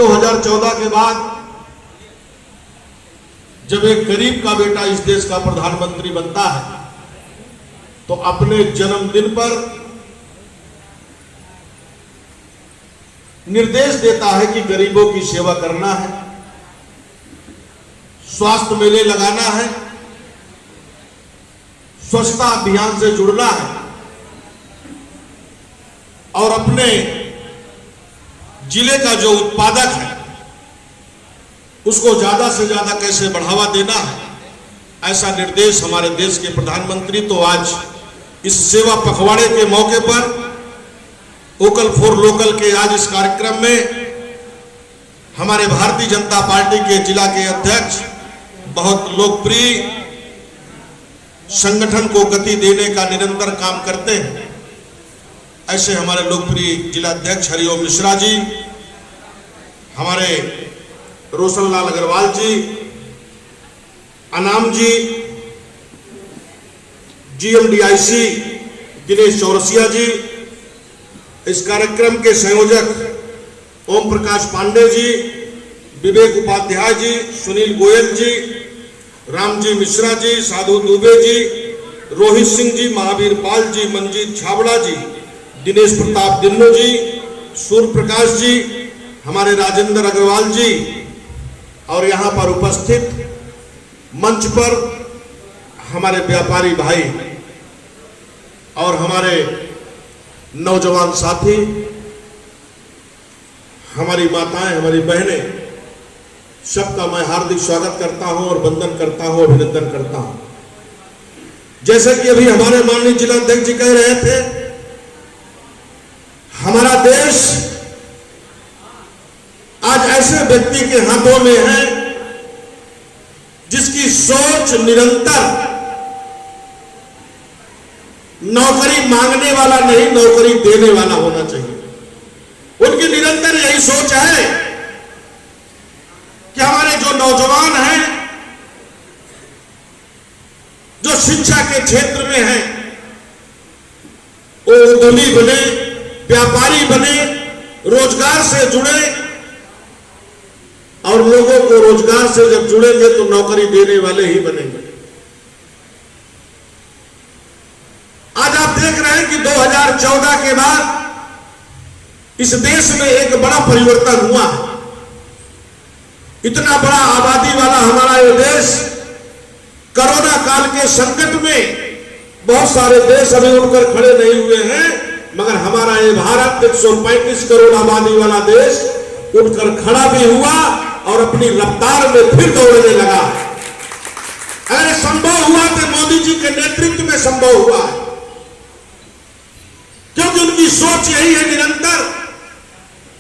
2014 के बाद जब एक गरीब का बेटा इस देश का प्रधानमंत्री बनता है तो अपने जन्मदिन पर निर्देश देता है कि गरीबों की सेवा करना है, स्वास्थ्य मेले लगाना है, स्वच्छता अभियान से जुड़ना है और अपने जिले का जो उत्पादक है उसको ज्यादा से ज्यादा कैसे बढ़ावा देना है, ऐसा निर्देश हमारे देश के प्रधानमंत्री तो आज इस सेवा पखवाड़े के मौके पर वोकल फॉर लोकल के आज इस कार्यक्रम में हमारे भारतीय जनता पार्टी के जिला के अध्यक्ष, बहुत लोकप्रिय संगठन को गति देने का निरंतर काम करते हैं, ऐसे हमारे लोकप्रिय जिला अध्यक्ष हरिओम मिश्रा जी, हमारे रोशनलाल अग्रवाल जी, अनाम जी, जीएमडीआईसी दिनेश चौरसिया जी, इस कार्यक्रम के संयोजक ओम प्रकाश पांडे जी, विवेक उपाध्याय जी, सुनील गोयल जी, रामजी मिश्रा जी, साधु दुबे जी, रोहित सिंह जी, महावीर पाल जी, मंजीत छाबड़ा जी, दिनेश प्रताप दिन्नो जी, सूर्य प्रकाश जी, हमारे राजेंद्र अग्रवाल जी और यहाँ पर उपस्थित मंच पर हमारे व्यापारी भाई और हमारे नौजवान साथी, हमारी माताएं, हमारी बहनें, सबका मैं हार्दिक स्वागत करता हूं और वंदन करता हूं, अभिनंदन करता हूं। जैसे कि अभी हमारे माननीय जिला अध्यक्ष जी कह रहे थे, हमारा देश आज ऐसे व्यक्ति के हाथों में है जिसकी सोच निरंतर नौकरी मांगने वाला नहीं, नौकरी देने वाला होना चाहिए। उनकी निरंतर यही सोच है कि हमारे जो नौजवान हैं, जो शिक्षा के क्षेत्र में हैं, वो उद्यमी बने, व्यापारी बने, रोजगार से जुड़े और लोगों को रोजगार से जब जुड़ेंगे तो नौकरी देने वाले ही बनेंगे। आज आप देख रहे हैं कि 2014 के बाद इस देश में एक बड़ा परिवर्तन हुआ है। इतना बड़ा आबादी वाला हमारा ये देश कोरोना काल के संकट में बहुत सारे देश अभी उठकर खड़े नहीं हुए हैं, मगर हमारा ये भारत 135 करोड़ आबादी वाला देश उठकर खड़ा भी हुआ और अपनी रफ्तार में फिर दौड़ने लगा। अगर संभव हुआ तो मोदी जी के नेतृत्व में संभव हुआ है, क्योंकि उनकी सोच यही है निरंतर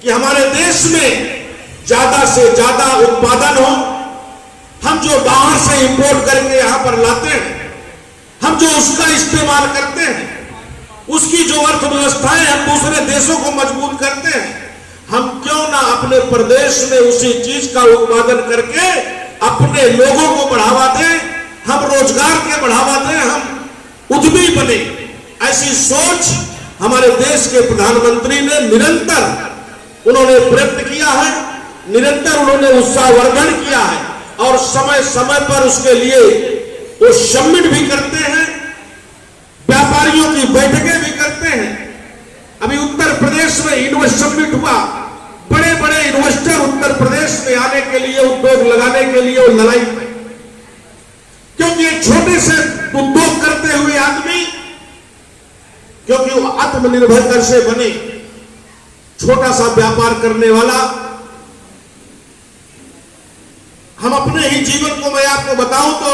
कि हमारे देश में ज्यादा से ज्यादा उत्पादन हो। हम जो बाहर से इंपोर्ट करके यहां पर लाते हैं, हम जो उसका इस्तेमाल करते हैं, उसकी जो अर्थव्यवस्थाएं हम दूसरे देशों को मजबूत करते हैं, हम क्यों ना अपने प्रदेश में उसी चीज का उत्पादन करके अपने लोगों को बढ़ावा दें, हम रोजगार के बढ़ावा दें, हम उद्यमी बने। ऐसी सोच हमारे देश के प्रधानमंत्री ने निरंतर उन्होंने प्रयत्न किया है, निरंतर उन्होंने उत्साहवर्धन किया है और समय समय पर उसके लिए वो समिट भी करते हैं, व्यापारियों की बैठकें भी करते हैं। अभी उत्तर प्रदेश में इन्वेस्ट समिट हुआ, बड़े बड़े इन्वेस्टर उत्तर प्रदेश में आने के लिए, उद्योग लगाने के लिए वो लड़ाई में, क्योंकि एक छोटे से उद्योग करते हुए आदमी, क्योंकि वो आत्मनिर्भर कर से बने, छोटा सा व्यापार करने वाला। हम अपने ही जीवन को मैं आपको बताऊं तो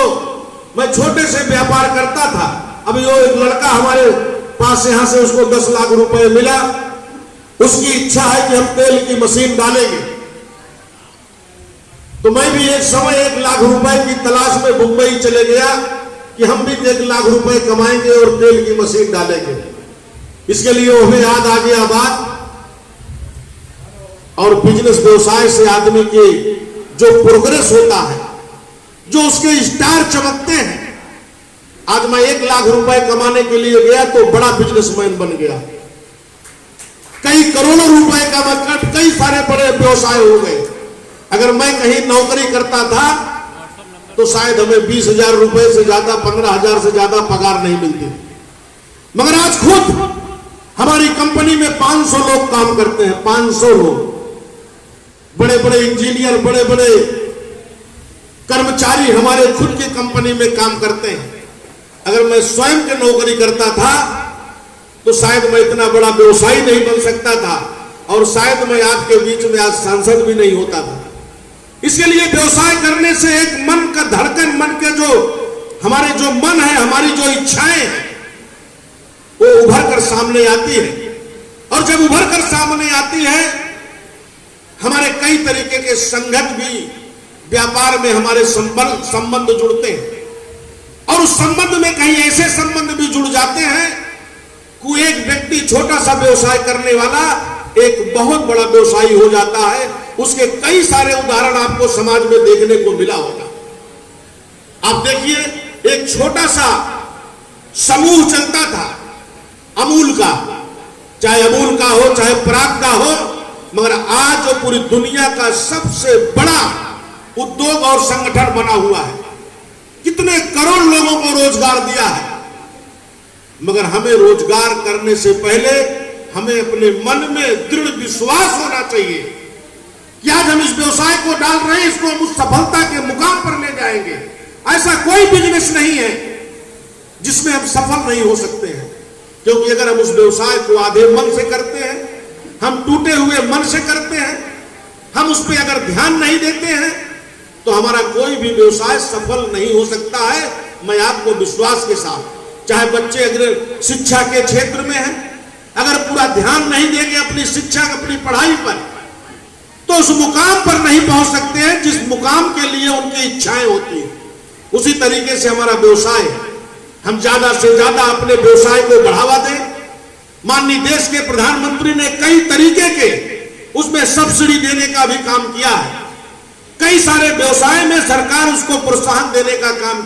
मैं छोटे से व्यापार करता था। अभी वो एक लड़का हमारे पास यहां से, उसको 10 लाख रुपए मिला, उसकी इच्छा है कि हम तेल की मशीन डालेंगे, तो मैं भी एक समय 1 लाख रुपए की तलाश में मुंबई चले गया कि हम भी 1 लाख रुपए कमाएंगे और तेल की मशीन डालेंगे। इसके लिए हमें याद आ गया बात, और बिजनेस व्यवसाय से आदमी की जो प्रोग्रेस होता है, जो उसके स्टार चमकते हैं। आज मैं 1 लाख रुपए कमाने के लिए गया तो बड़ा बिजनेसमैन बन गया। कई करोड़ों रुपए का मतलब कई सारे बड़े व्यवसाय हो गए। अगर मैं कहीं नौकरी करता था तो शायद हमें 20,000 रुपए से ज्यादा, 15,000 से ज्यादा पगार नहीं मिलती, मगर आज खुद हमारी कंपनी में 500 लोग काम करते हैं। 500 लोग, बड़े बड़े इंजीनियर, बड़े बड़े कर्मचारी हमारे खुद की कंपनी में काम करते हैं। अगर मैं स्वयं की नौकरी करता था तो शायद मैं इतना बड़ा व्यवसायी नहीं बन सकता था, और शायद मैं आपके बीच में आज सांसद भी नहीं होता था। इसके लिए व्यवसाय करने से एक मन का धड़कन, मन के जो हमारे जो मन है, हमारी जो इच्छाएं हैं, वो उभर कर सामने आती है। और जब उभर कर सामने आती है, हमारे कई तरीके के संगठन भी व्यापार में हमारे संबंध जुड़ते हैं, और उस संबंध में कहीं ऐसे संबंध भी जुड़ जाते हैं कि एक व्यक्ति छोटा सा व्यवसाय करने वाला एक बहुत बड़ा व्यवसायी हो जाता है। उसके कई सारे उदाहरण आपको समाज में देखने को मिला होगा। आप देखिए, एक छोटा सा समूह चलता था अमूल का, चाहे अमूल का हो चाहे पराग का हो, मगर आज जो पूरी दुनिया का सबसे बड़ा उद्योग और संगठन बना हुआ है, कितने करोड़ लोगों को रोजगार दिया है। मगर हमें रोजगार करने से पहले हमें अपने मन में दृढ़ विश्वास होना चाहिए कि आज हम इस व्यवसाय को डाल रहे हैं, इसको हम उस सफलता के मुकाम पर ले जाएंगे। ऐसा कोई बिजनेस नहीं है जिसमें हम सफल नहीं हो सकते हैं, क्योंकि अगर हम उस व्यवसाय को आधे मन से करते हैं, हम टूटे हुए मन से करते हैं, हम उस पर अगर ध्यान नहीं देते हैं, तो हमारा कोई भी व्यवसाय सफल नहीं हो सकता है। मैं आपको विश्वास के साथ, चाहे बच्चे अगर शिक्षा के क्षेत्र में हैं, अगर पूरा ध्यान नहीं देंगे अपनी शिक्षा, अपनी पढ़ाई पर, तो उस मुकाम पर नहीं पहुंच सकते हैं जिस मुकाम के लिए उनकी इच्छाएं होती हैं। उसी तरीके से हमारा व्यवसाय, हम ज्यादा से ज्यादा अपने व्यवसाय को बढ़ावा दें। माननीय देश के प्रधानमंत्री ने कई तरीके के उसमें सब्सिडी देने का भी काम किया है। कई सारे व्यवसाय में सरकार उसको प्रोत्साहन देने का काम किया।